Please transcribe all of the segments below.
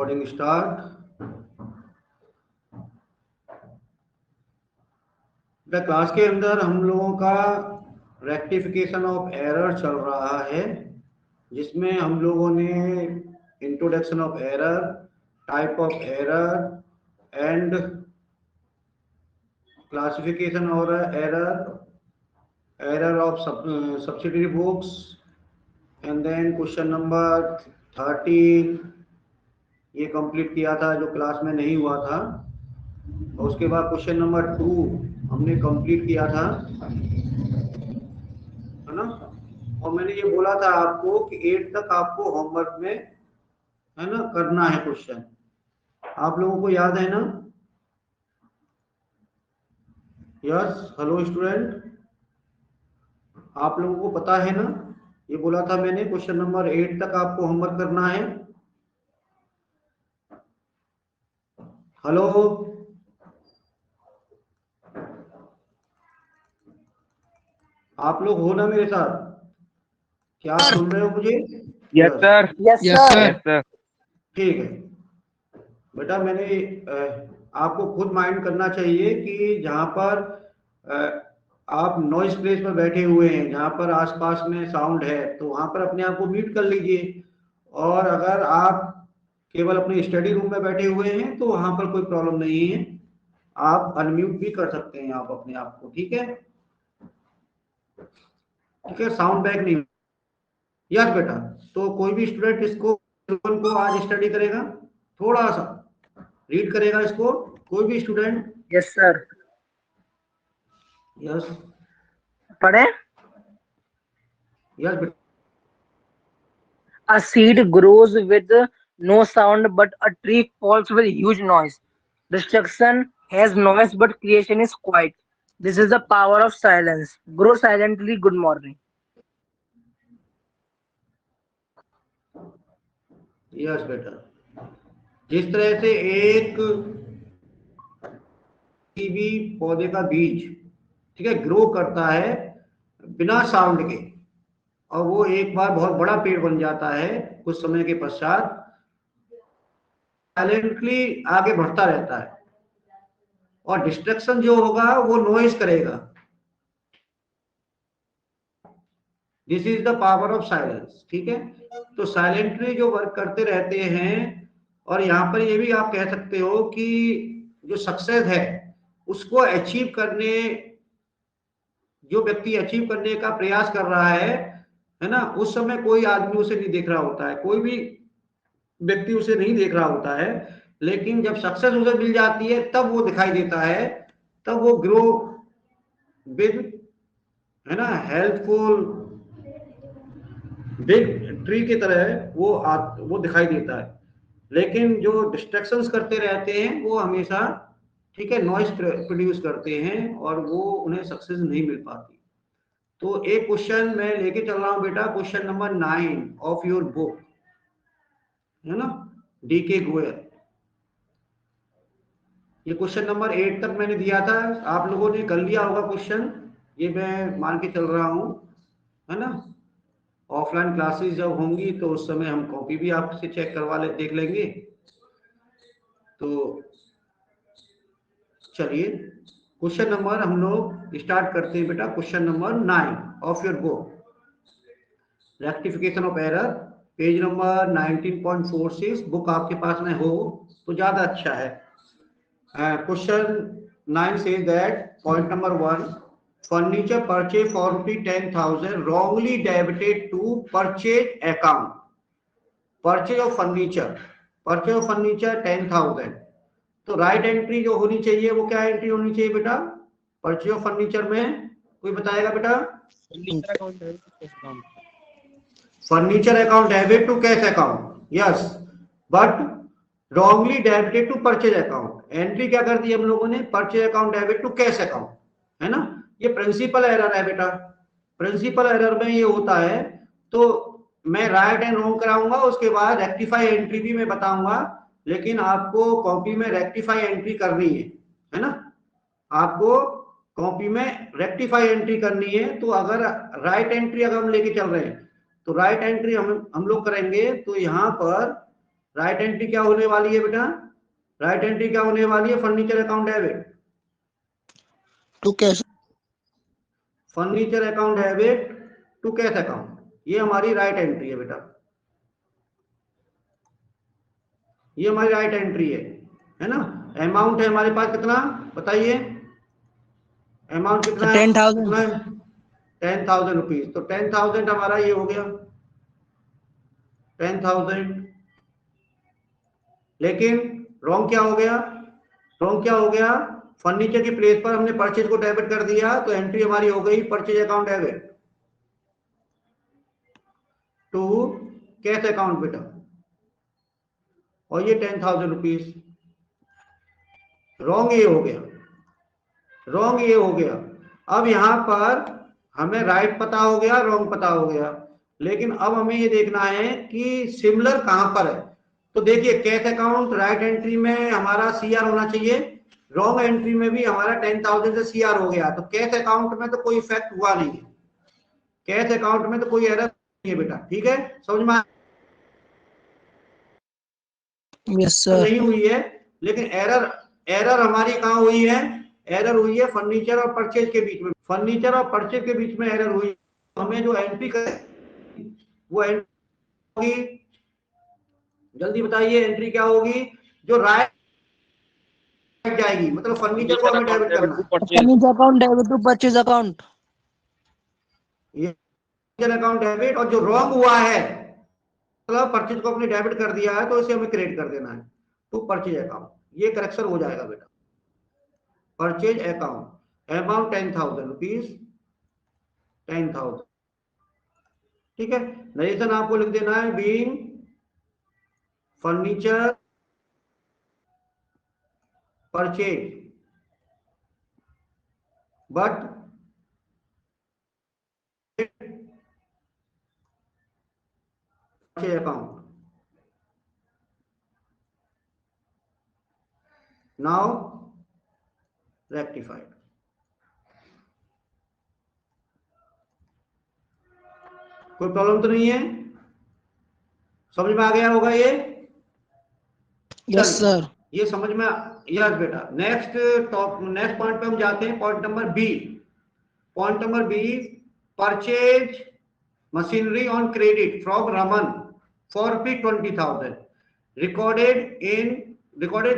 Recording start. Class के अंदर हम लोगों का रेक्टिफिकेशन ऑफ एरर चल रहा है, जिसमें हम लोगों ने introduction of error, type of error and classification और error of subsidiary books and then question number 13 ये कंप्लीट किया था जो क्लास में नहीं हुआ था। और उसके बाद क्वेश्चन नंबर 2 हमने कंप्लीट किया था, है ना। और मैंने ये बोला था आपको कि 8 तक आपको होमवर्क में, है ना, करना है क्वेश्चन। आप लोगों को याद है ना? यस, हेलो स्टूडेंट, आप लोगों को पता है ना? ये बोला था मैंने क्वेश्चन नंबर 8 तक आपको होमवर्क करना है। हेलो, आप लोग हो ना मेरे साथ? क्या आप सुन रहे हो मुझे? Yes sir. Yes sir. ठीक है बेटा, मैंने आपको खुद माइंड करना चाहिए कि जहाँ पर आप नॉइज प्लेस पर बैठे हुए हैं, जहाँ पर आसपास में साउंड है, तो वहाँ पर अपने आप को म्यूट कर लीजिए। और अगर आप केवल अपने स्टडी रूम में बैठे हुए हैं तो वहाँ पर कोई प्रॉब्लम नहीं है, आप अनम्यूट भी कर सकते हैं आप अपने आप को। ठीक है, ठीक है, साउंड बैक नहीं। यस बेटा, तो कोई भी स्टूडेंट इसको को आज स्टडी करेगा, थोड़ा सा रीड करेगा इसको, कोई भी स्टूडेंट? Yes sir. यस, पढ़े। यस बेटा। A seed grows with no sound, but a tree falls with huge noise. Destruction has noise, but creation is quiet. This is the power of silence. Grow silently. Good morning. Yes बेटा, जिस तरह से एक किसी भी पौधे का बीज, ठीक है, ग्रो करता है बिना साउंड के, और वो एक बार बहुत बड़ा पेड़ बन जाता है, कुछ समय के पश्चात साइलेंटली आगे बढ़ता रहता है, और डिस्ट्रक्शन जो होगा वो नॉइज करेगा। This is the power of silence. ठीक है, तो साइलेंटली जो वर्क करते रहते हैं, और यहाँ पर ये भी आप कह सकते हो कि जो सक्सेस है उसको अचीव करने, जो व्यक्ति अचीव करने का प्रयास कर रहा है ना, उस समय कोई आदमी उसे नहीं देख रहा होता है, कोई भी व्यक्ति उसे नहीं देख रहा होता है, लेकिन जब सक्सेस उसे मिल जाती है तब वो दिखाई देता है, तब वो ग्रो विद, है ना, हेल्पफुल बिग ट्री की तरह वो दिखाई देता है। लेकिन जो डिस्ट्रैक्शंस करते रहते हैं वो हमेशा, ठीक है, नॉइस प्रोड्यूस करते हैं और वो उन्हें सक्सेस नहीं मिल पाती। तो एक क्वेश्चन मैं लेके चल रहा हूं बेटा, question number 9 of your book, है ना, डीके गोयल। ये क्वेश्चन नंबर 8 तक मैंने दिया था, आप लोगों ने कर लिया होगा क्वेश्चन, ये मैं मान के चल रहा हूं, है ना। ऑफलाइन क्लासेस जब होंगी तो उस समय हम कॉपी भी आपसे चेक करवा ले, देख लेंगे। तो चलिए क्वेश्चन नंबर हम लोग स्टार्ट करते हैं बेटा, question number 9 of your book, rectification of error, page number 19.46। Book आपके पास में हो तो ज्यादा अच्छा है। Question 9 says that point number 1, furniture purchase for ₹10,000 wrongly debited to purchase account. Purchase of furniture 10,000, तो राइट एंट्री जो होनी चाहिए वो क्या एंट्री होनी चाहिए बेटा परचेज ऑफ फर्नीचर में? कोई बताएगा बेटा? Furniture account debit to cash account, yes, but wrongly debited to purchase account. Entry क्या कर दी हम लोगों ने? Purchase account debit to cash account, है ना। ये प्रिंसिपल एरर है बेटा। प्रिंसिपल एरर में ये होता है, तो मैं राइट एंड रॉन्ग कराऊंगा, उसके बाद रेक्टिफाई एंट्री भी मैं बताऊंगा, लेकिन आपको कॉपी में रेक्टिफाई एंट्री करनी है ना, आपको कॉपी में रेक्टिफाई एंट्री करनी है। तो अगर राइट एंट्री अगर हम लेके चल रहे हैं तो राइट एंट्री हम लोग करेंगे, तो यहाँ पर राइट एंट्री क्या होने वाली है बेटा? राइट एंट्री क्या होने वाली है? Furniture account debit to cash. Furniture account debit to cash account, ये हमारी राइट एंट्री है बेटा, ये हमारी राइट एंट्री है ना। अमाउंट है हमारे पास कितना बताइए, अमाउंट कितना है? 10,000। 10,000 रुपीज। तो 10,000 हमारा ये हो गया 10,000। लेकिन रॉन्ग क्या हो गया? रॉन्ग क्या हो गया? फर्नीचर की प्लेस पर हमने परचेज को डेबिट कर दिया, तो एंट्री हमारी हो गई purchase account debit to cash account बेटा, और ये 10,000 रुपीज। रॉन्ग ये हो गया, रॉन्ग ये हो गया। अब यहां पर हमें राइट पता हो गया, रॉन्ग पता हो गया, लेकिन अब हमें ये देखना है कि सिमिलर कहां पर है। तो देखिए कैश अकाउंट राइट एंट्री में हमारा सीआर होना चाहिए, रॉन्ग एंट्री में भी हमारा 10,000 से सीआर हो गया, तो कैश अकाउंट में तो कोई इफेक्ट हुआ नहीं है, कैश अकाउंट में तो कोई एरर नहीं है बेटा, ठीक है, समझ में यस सर। नहीं हुई है। लेकिन एरर एरर हमारी कहाँ हुई है? एरर हुई है फर्नीचर और परचेज के बीच में, फर्नीचर और परचेज के बीच में एरर हुई। हमें जो एंट्री कर वो एंट्री होगी, जल्दी बताइए एंट्री क्या होगी? जो राइट जाएगी, मतलब फर्नीचर को हमें डेबिट करना है, furniture account debit to purchase account. ये अकाउंट डेबिट, और जो रॉन्ग हुआ है मतलब परचेज को अपने डेबिट कर दिया है तो इसे हमें क्रेडिट कर देना है टू परचेज अकाउंट, ये करेक्शन हो जाएगा बेटा। परचेज अकाउंट अमाउंट 10,000 रुपीज, 10,000, ठीक है। नरेशन आपको लिख देना है being furniture purchase but purchase account. Now rectified. कोई प्रॉब्लम तो नहीं है? समझ में आ गया होगा ये? Yes sir. ये समझ में, यस बेटा। नेक्स्ट नेक्स्ट पॉइंट पे हम जाते हैं, point number B. Point number B, purchase machinery on credit from Raman for ₹20,000 recorded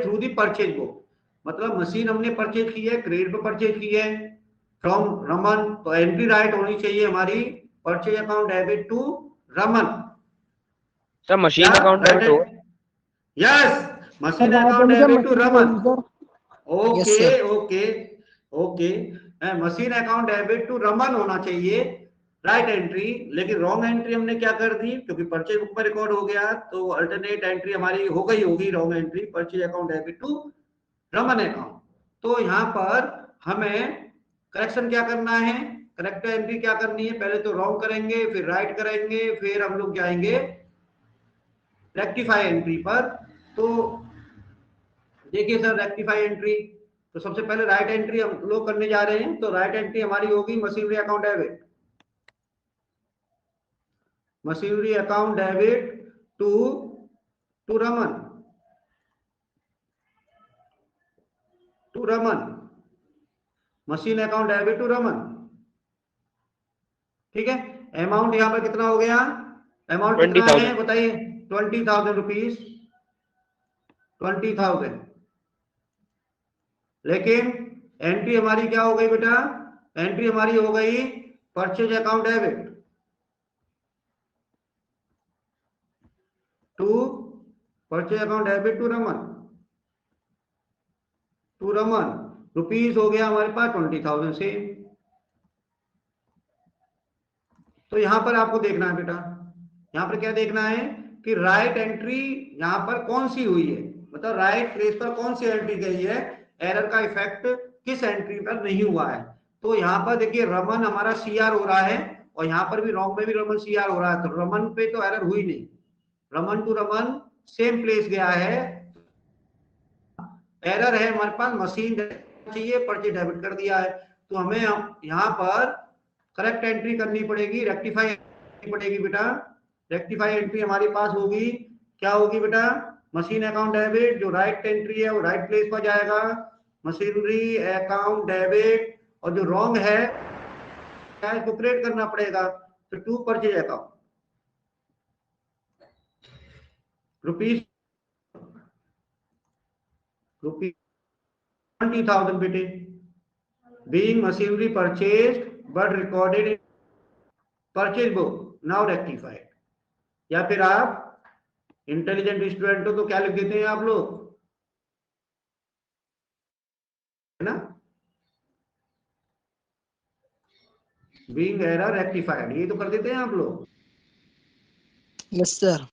through the purchase book. मतलब मशीन हमने परचेज की है, क्रेडिट पे परचेज की है फ्रॉम रमन, तो एंट्री राइट होनी चाहिए हमारी purchase account debit to Raman. Sir machine account debit हो, yes, machine account debit to Raman. Okay okay okay, machine account debit to Raman होना चाहिए राइट एंट्री, लेकिन रॉन्ग एंट्री हमने क्या कर दी, क्योंकि परचेज बुक में रिकॉर्ड हो गया, तो अल्टरनेट एंट्री हमारी हो गई होगी wrong entry, purchase account debit to Raman account. तो यहाँ पर हमें करेक्शन क्या करना है, करेक्ट एंट्री क्या करनी है? पहले तो रॉन्ग करेंगे, फिर राइट करेंगे, फिर हम लोग जाएंगे रेक्टिफाई एंट्री पर। तो देखिए सर रेक्टिफाई एंट्री, तो सबसे पहले राइट एंट्री हम लोग करने जा रहे हैं, तो राइट एंट्री हमारी होगी machinery account debit, machinery account debit to Raman, to Raman, machine account debit to Raman, ठीक है। अमाउंट यहाँ पर कितना हो गया? अमाउंट कितना है बताइए? 20,000 रुपीज, 20,000। लेकिन एंट्री हमारी क्या हो गई बेटा? एंट्री हमारी हो गई purchase account debit to purchase account debit to Raman, to Raman rupees हो गया हमारे पास 20,000 से। तो यहां पर आपको देखना है बेटा, यहां पर क्या देखना है कि राइट एंट्री यहां पर कौन सी हुई है, मतलब राइट प्लेस पर कौन सी एंट्री गई है, एरर का इफेक्ट किस एंट्री पर नहीं हुआ है। तो यहां पर देखिए रमन हमारा सीआर हो रहा है, और यहां पर भी रॉन्ग में भी रमन सीआर हो रहा है, तो रमन पे तो एरर हुई नहीं, Raman to Raman same place गया है। एरर है हमारे पास मशीन चाहिए, परचेज डेबिट कर दिया है, तो हमें यहाँ पर करेक्ट एंट्री करनी पड़ेगी, रेक्टिफाई करनी पड़ेगी बेटा। रेक्टिफाई एंट्री हमारे पास होगी क्या होगी बेटा, मशीन अकाउंट डेबिट, जो राइट एंट्री है वो राइट प्लेस पर जाएगा, मशीनरी अकाउंट डेबिट, और जो रॉन्ग है इसको क्रिएट करना पड़ेगा। तो टू परचेज अकाउंट रुपीज 20,000 बेटे, being machinery purchased but recorded in purchase book now rectified। या फिर आप इंटेलिजेंट स्टूडेंट हो तो क्या लिख देते हैं आप लोग, है ना, being error rectified, ये तो कर देते हैं आप लोग। Yes sir.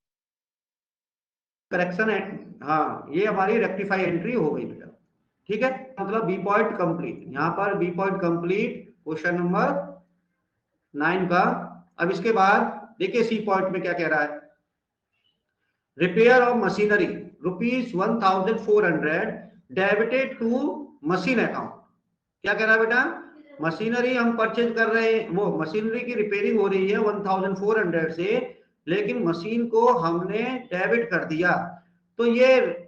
करेक्शन है, हाँ, ये हमारी रेक्टिफाई एंट्री हो गई बेटा। ठीक है, मतलब बी पॉइंट कंप्लीट, यहाँ पर B point complete question number 9 का। अब इसके बाद देखिए सी पॉइंट में क्या कह रहा है, repair of machinery ₹1,400 debited to machine account. क्या कह रहा है बेटा, मशीनरी हम परचेज कर रहे हैं, वो मशीनरी की रिपेयरिंग हो रही है 1,400 से, लेकिन मशीन को हमने डेबिट कर दिया। तो ये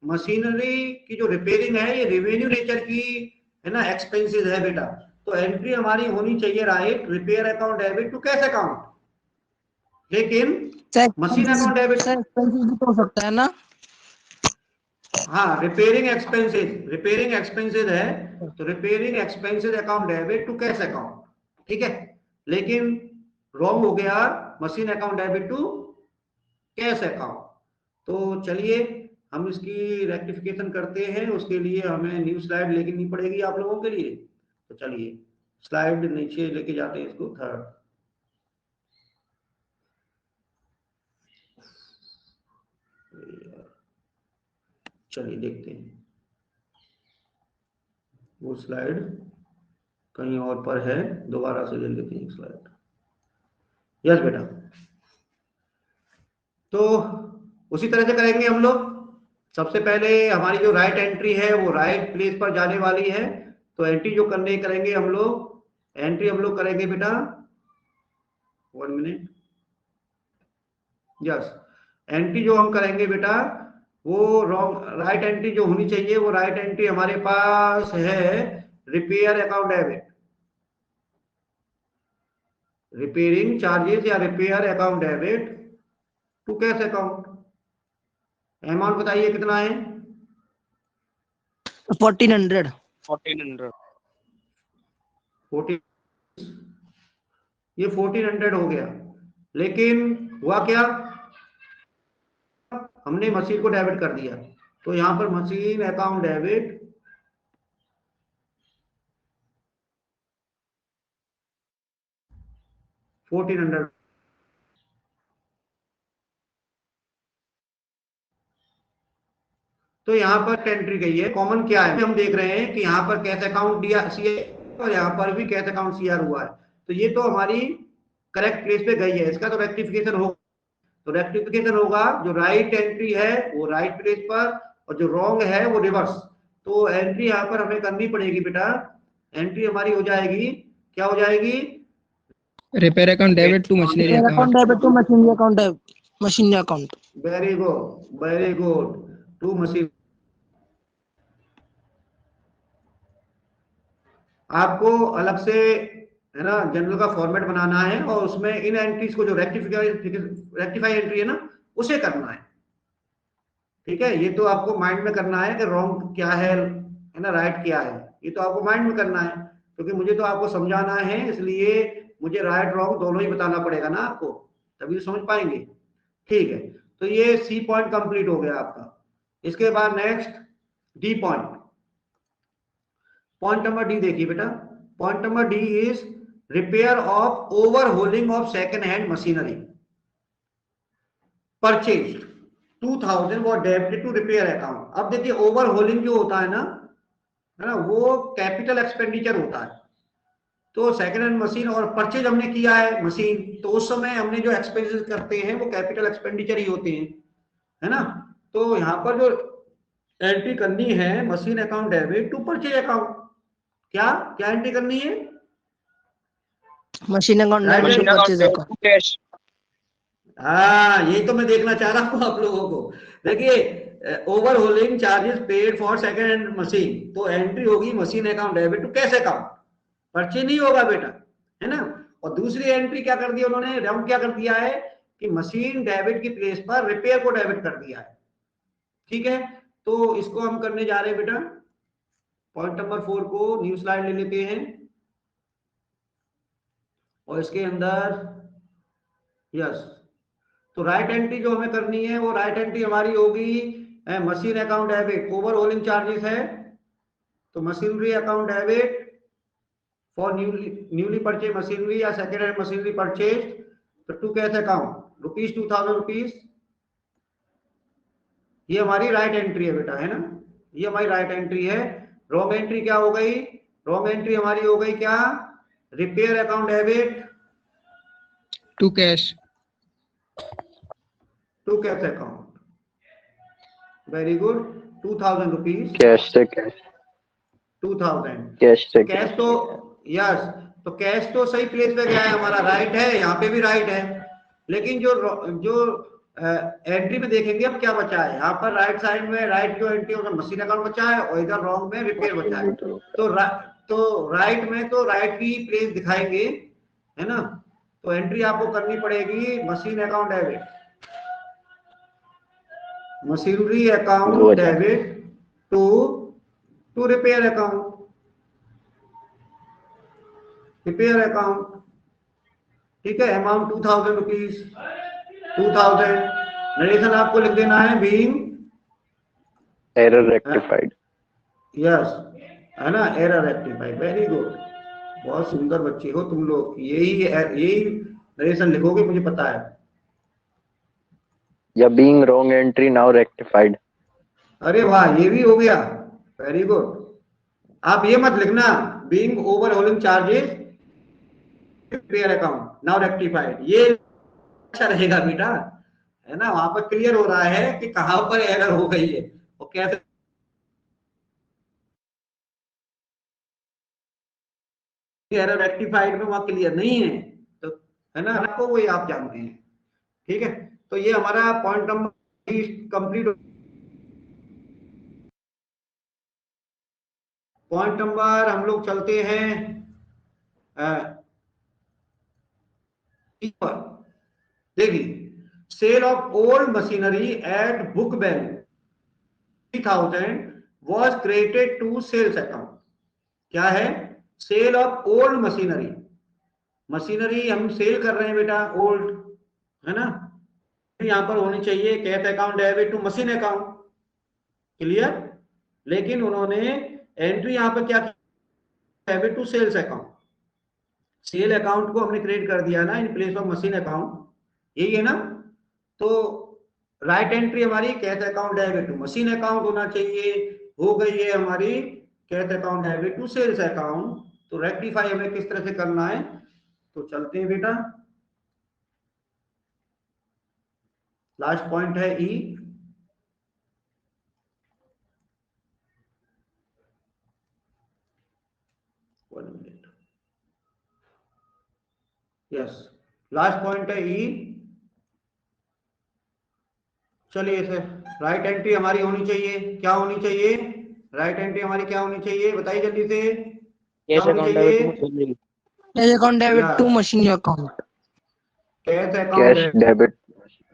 मशीनरी की जो रिपेयरिंग है ये रेवेन्यू नेचर की है ना, एक्सपेंसेस है बेटा। तो एंट्री हमारी होनी चाहिए right, repair account debit to cash account, लेकिन machine account debit sir expenses भी तो हो सकता है ना। हाँ, रिपेयरिंग एक्सपेंसेस है, तो repairing expenses account debit to cash account, ठीक है। लेकिन रॉन्ग हो गया, machine account debit to cash account. तो चलिए हम इसकी रेक्टिफिकेशन करते हैं, उसके लिए हमें न्यू स्लाइड लेनी पड़ेगी आप लोगों के लिए। तो चलिए स्लाइड नीचे लेके जाते हैं इसको, थर्ड। चलिए देखते हैं, वो स्लाइड कहीं और पर है, दोबारा से ले लेते हैं स्लाइड। यस बेटा, तो उसी तरह से करेंगे हम लोग। सबसे पहले हमारी जो राइट एंट्री है वो राइट प्लेस पर जाने वाली है, तो एंट्री जो करेंगे हम लोग, एंट्री हम लोग करेंगे बेटा, 1 मिनट, यस, एंट्री जो हम करेंगे बेटा वो रॉन्ग, राइट एंट्री जो होनी चाहिए वो राइट एंट्री हमारे पास है repair account debit, repairing charges या repair account debit to cash account. Amount बताइए कितना है, 1400। 1400। 40, ये 1400 हो गया। लेकिन हुआ क्या, हमने मशीन को डेबिट कर दिया, तो यहां पर मशीन अकाउंट डेबिट $1,400। तो यहाँ पर एंट्री गई है, कॉमन क्या है हम देख रहे हैं कि यहाँ पर कैश अकाउंट दिया सीआर और यहाँ पर भी कैश अकाउंट सीआर हुआ है, तो ये तो हमारी करेक्ट प्लेस पे गई है, इसका तो रेक्टिफिकेशन होगा। तो रेक्टिफिकेशन होगा, जो राइट एंट्री है वो राइट प्लेस पर और जो रॉन्ग है वो रिवर्स। तो एंट्री यहाँ पर हमें करनी पड़ेगी बेटा, एंट्री हमारी हो जाएगी, क्या हो जाएगी, repair account debit to machinery account. Debit to machinery account है, machinery account. Very good, to machine. आपको अलग से है ना जनरल का फॉर्मेट बनाना है और उसमें इन एंट्रीज को जो रेक्टिफाई एंट्री है ना उसे करना है, ठीक है। ये तो आपको माइंड में करना है कि रॉन्ग क्या है ना राइट क्या है, ये तो आपको माइंड में करना है, क्योंकि मुझे तो आपको समझाना है, इसलिए मुझे राइट रॉन्ग दोनों ही बताना पड़ेगा ना आपको, तभी तो समझ पाएंगे। ठीक है, तो ये सी पॉइंट कंप्लीट हो गया आपका। इसके बाद next D point, point number D देखिए बेटा, point number D is repair of overhauling of second hand machinery purchase 2000 वो डेबिटेड टू रिपेयर अकाउंट। अब देखिए ओवरहोलिंग जो होता है ना वो कैपिटल एक्सपेंडिचर होता है, तो सेकंड हैंड मशीन और परचेज हमने किया है मशीन, तो उस समय हमने जो एक्सपेंसेस करते हैं वो कैपिटल एक्सपेंडिचर ही होते हैं, है ना। तो यहाँ पर जो एंट्री करनी है machine account debit to purchase account, क्या क्या एंट्री करनी है, machine account debit to purchase account. Cash. हाँ, यही तो मैं देखना चाह रहा हूँ आप लोगों को। देखिए, overhauling charges paid for second hand machine, तो एंट्री होगी machine account debit to cash account, पर्चे नहीं होगा बेटा, है ना। और दूसरी एंट्री क्या कर दी उन्होंने, राउंड क्या कर दिया है कि मशीन डेबिट की प्लेस पर रिपेयर को डेबिट कर दिया है। ठीक है, तो इसको हम करने जा रहे हैं बेटा। पॉइंट नंबर 4 को न्यू स्लाइड ले लेते हैं और इसके अंदर यस, तो राइट एंट्री जो हमें करनी है वो राइट एंट्री हमारी होगी मशीन अकाउंट डेबिट, ओवरहोलिंग चार्जेस है तो machinery account debit for newly purchase machinery या सेकेंड हैंड मशीनरी परचेज तो टू कैश अकाउंट ₹2000। ये हमारी राइट एंट्री है बेटा, है ना, ये हमारी राइट एंट्री है। रॉन्ग एंट्री क्या हो गई, रॉन्ग एंट्री हमारी हो गई क्या, repair account debit to cash to cash account, very good, ₹2000, cash से कैश, 2000 कैश से कैश कैश। तो यस, तो कैश तो सही प्लेस पे गया है हमारा, राइट है, यहाँ पे भी राइट है, लेकिन जो एंट्री में देखेंगे अब क्या बचा है, यहाँ पर राइट साइड में राइट जो एंट्री होगा मशीन अकाउंट बचा है और इधर रॉन्ग में रिपेयर बचा है। तो राइट में तो राइट की प्लेस दिखाएंगे, है ना, तो एंट्री आपको करनी पड़ेगी machine account debit, machinery account debit to repair account, repair account. ठीक है, अमाउंट ₹2000, 2000 नरेशन आपको लिख देना है, बीइंग एरर रेक्टिफाइड, यस, है ना, एरर रेक्टिफाइड, वेरी गुड, बहुत सुंदर बच्चे हो तुम लोग, यही नरेशन लिखोगे मुझे पता है। या being wrong entry now rectified. अरे वाह, ये भी हो गया, वेरी गुड। आप ये मत लिखना being overhauling charges repair account now rectified, ये अच्छा रहेगा बेटा, है ना, वहां पर क्लियर हो रहा है कि कहां पर एरर हो गई है और कैसे एरर रेक्टिफाइड में वहां क्लियर नहीं है, तो है ना, आपको वही आप जानते हैं। ठीक है, तो ये हमारा point number complete. Point number हम लोग चलते हैं देखिए, sale of old machinery at book value 3000 was created to sales account। क्या है, sale of old machinery, machinery हम सेल कर रहे हैं बेटा ओल्ड, है ना, यहां पर होनी चाहिए cash account debit to machine account, clear, लेकिन उन्होंने एंट्री यहां पर क्या debit to sales account, sale account को हमने क्रिएट कर दिया ना in place of machine account, यही है ना। तो राइट एंट्री हमारी cash account debit to machine account होना चाहिए, हो गई है हमारी cash account debit to sales account. तो रेक्टिफाई हमें किस तरह से करना है, तो चलते हैं बेटा, लास्ट पॉइंट है ई, यस, लास्ट पॉइंट है ई। चलिए सर, राइट एंट्री हमारी होनी चाहिए, क्या होनी चाहिए, राइट एंट्री हमारी क्या होनी चाहिए, बताइए जल्दी से, क्या कैश होनी अकाउंट चाहिए, debit to machinery, cash account debit to machine account, cash cash account debit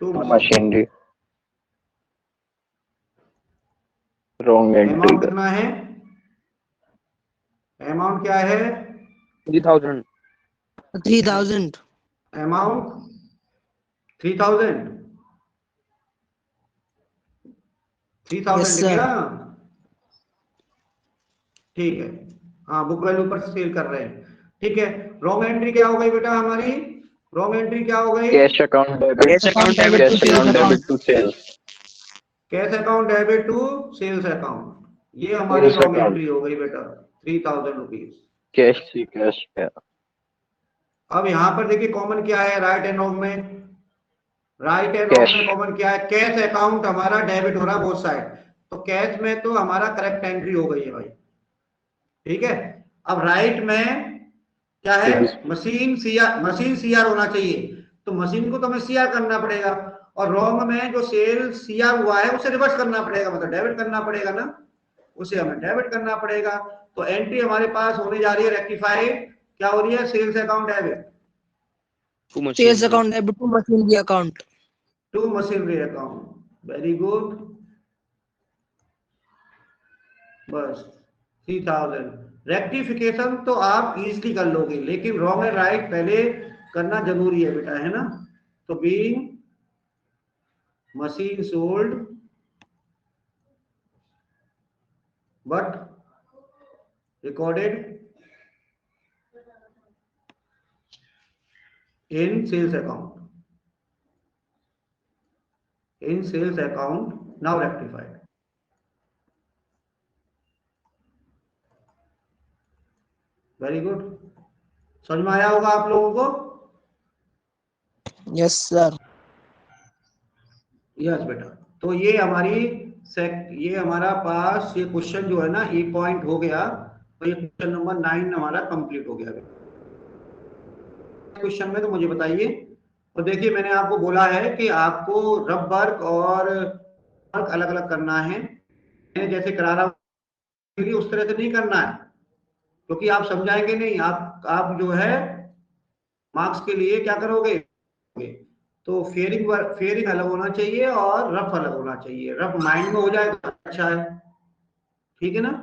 to machinery, wrong entry amount कर। कितना है, अमाउंट क्या है, 3000, 3000, अमाउंट 3000, 3000 Yes, लिख sir. गया, ठीक है, हाँ, बुक वैल्यू पर सेल कर रहे हैं, ठीक है। रॉन्ग एंट्री क्या हो गई बेटा हमारी, रॉन्ग एंट्री क्या हो गई, cash account debit, cash account debit cash to sales account account, debit to sales, cash account debit to sales account, ये हमारी सेल्स रॉन्ग अकाउंट, एंट्री हो गई बेटा, ₹3000। कैश से कैश। अब यहाँ पर देखिए कॉमन क्या है राइट एंड रॉन्ग में, राइट एंड रॉन्ग में कॉमन क्या है, कैश अकाउंट हमारा डेबिट हो रहा है बोथ साइड, तो कैश में तो हमारा करेक्ट एंट्री हो गई है भाई, ठीक है। अब राइट में क्या है, मशीन सीआर होना चाहिए, तो मशीन को तो हमें सीआर करना पड़ेगा, और रॉन्ग में जो सेल सीआर हुआ है उसे रिवर्स करना पड़ेगा, मतलब डेबिट करना पड़ेगा ना, उसे हमें डेबिट करना पड़ेगा। तो एंट्री हमारे पास होने जा रही है रेक्टिफाई, क्या हो रही है, sales account debit Sales account debit to machinery account. To machinery account. Very good, बस 3000। रेक्टिफिकेशन तो आप इजीली कर लोगे, लेकिन रॉन्ग एंड राइट पहले करना जरूरी है बेटा, है ना। तो being machine sold but recorded in sales account now rectified। Very good, समझ में आया होगा आप लोगों को। Yes, sir. यस बेटा, तो ये हमारा पास ये क्वेश्चन जो है ना, एक पॉइंट हो गया, तो ये क्वेश्चन नंबर 9 हमारा कंप्लीट हो गया। क्वेश्चन में तो मुझे बताइए, और देखिए मैंने आपको बोला है कि आपको रफ वर्क और वर्क अलग अलग करना है। मैंने जैसे करा रहा हूं उस तरह से नहीं करना है, क्योंकि आप समझाएंगे नहीं, आप जो है मार्क्स के लिए क्या करोगे, तो फेयरिंग अलग होना चाहिए और रफ अलग होना चाहिए। रफ माइंड में हो जाए तो अच्छा है, ठीक है ना।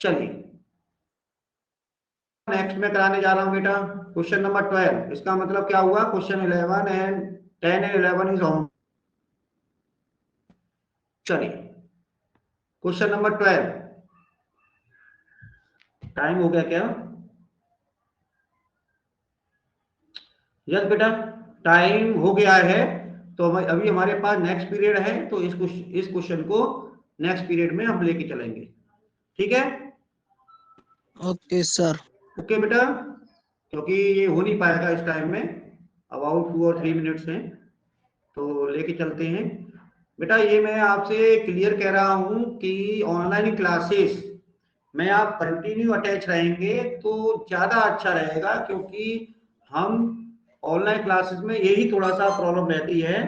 चलिए नेक्स्ट में कराने जा रहा हूं बेटा, क्वेश्चन नंबर 12। इसका मतलब क्या हुआ, question 11 and 10 and 11 is home. चलिए क्वेश्चन नंबर 12, टाइम हो गया क्या, यस बेटा टाइम हो गया है। तो अभी हमारे पास नेक्स्ट पीरियड है, तो इस क्वेश्चन को नेक्स्ट पीरियड में हम लेके चलेंगे, ठीक है। Okay, sir. ओके बेटा, क्योंकि ये हो नहीं पाएगा इस टाइम में, अबाउट 2 और 3 मिनट्स हैं, तो लेके चलते हैं बेटा। ये मैं आपसे क्लियर कह रहा हूं कि ऑनलाइन क्लासेस में आप कंटिन्यू अटैच रहेंगे तो ज्यादा अच्छा रहेगा, क्योंकि हम ऑनलाइन क्लासेस में यही थोड़ा सा प्रॉब्लम रहती है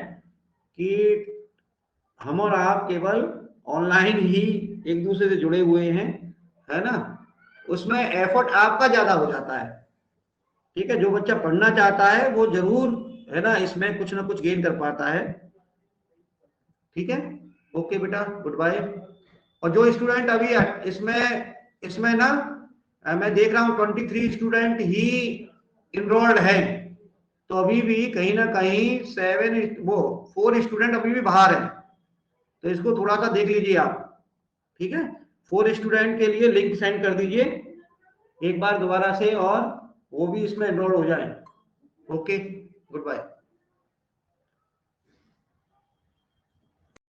कि हम और आप केवल ऑनलाइन ही एक दूसरे से जुड़े हुए हैं, है ना, उसमें एफर्ट आपका ज्यादा हो जाता है, ठीक है। जो बच्चा पढ़ना चाहता है वो जरूर, है ना, इसमें कुछ ना कुछ गेन कर पाता है, ठीक है। ओके बेटा, गुड बाय। और जो स्टूडेंट अभी इसमें ना मैं देख रहा हूँ 23 स्टूडेंट ही इनरोल्ड है, तो अभी भी कहीं ना कहीं 4 स्टूडेंट अभी भी बाहर है, तो इसको थोड़ा सा देख लीजिए आप, ठीक है। 4 स्टूडेंट के लिए लिंक सेंड कर दीजिए एक बार दोबारा से, और वो भी इसमें एनरोल हो जाए। Okay, good bye.